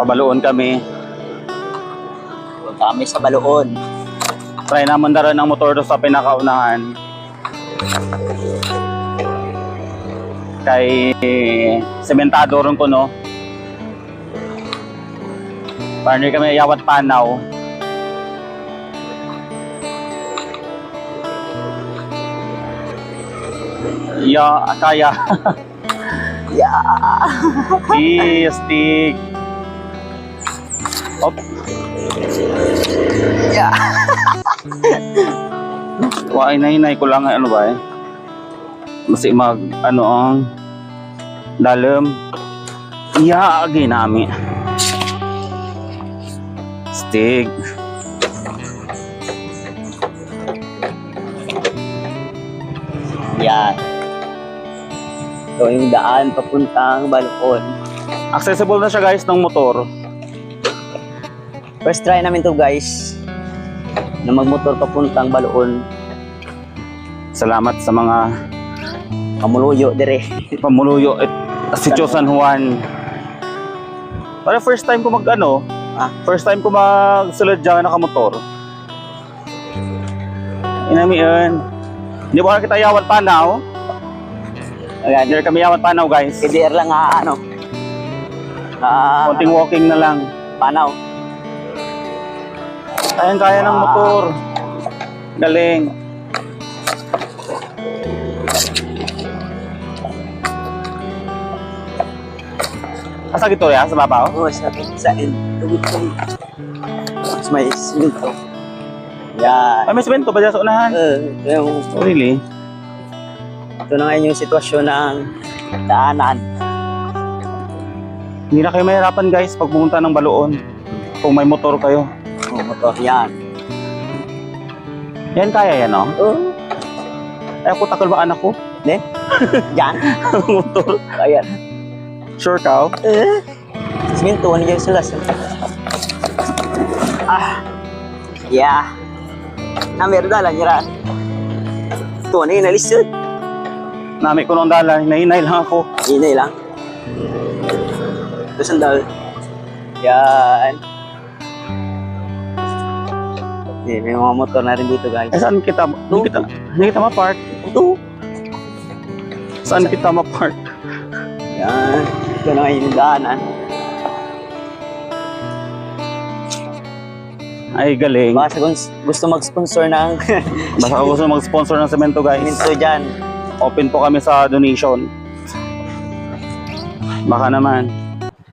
Pabaloon kami. Doon kami sa Baloon. Try naman daran ang motor doon sa pinakaunahan. Kay sementado ron ko, no? Partner kami yawat panaw. Kaya. Yeah. Stick. Op. Yeah. Wa inay ko lang ano ba eh. Masi mag ano ang dalam. Ginami. Stick. Yan. Ito yung daan papuntang Baloon. Accessible na siya guys ng motor. First try namin to guys. Na magmotor papuntang Baloon. Salamat sa mga Pamuluyo dire. pamuluyo at Sitio San Juan. Para first time ko first time ko magsulod dyan nakamotor. Inami yun. Hindi ba kita yawan panaw? Ayan. Hindi kami yawan panaw guys. KDR lang Konting walking na lang. Panaw. Kaya ng motor. Galing. Asa gito ya? Sa babaw? Oo, sa end. May simento. Yan. Ay, may semento ba dyan sa unahan? Yung, Oh, really? ito na ngayon yung sitwasyon ng daanan. Hindi na kayo mahirapan guys pag pumunta ng Baloon. Kung may motor kayo. Motor yan. Yan kaya yan, no? Ay, ako takal ba anak ko? Ne? Yan. Motor. Ayan. Sure ka? Simento, ano yung sulas? Yeah. Meron dalan, yara. Ito, ano yung nalisod? Nami ko nung dala, hinahinay lang ako. Hinay lang. Ito sandal. Yan. May mga motor na rin dito guys. Eh, saan kita? Hindi kita ma-park. Ito. Saan kita ma-park? Yan. Ito na ngayon yung daanan. Ay, galing. Baka gusto mag-sponsor ng Basta ako gusto mag-sponsor ng semento guys. simento dyan. Open po kami sa donation. Baka naman.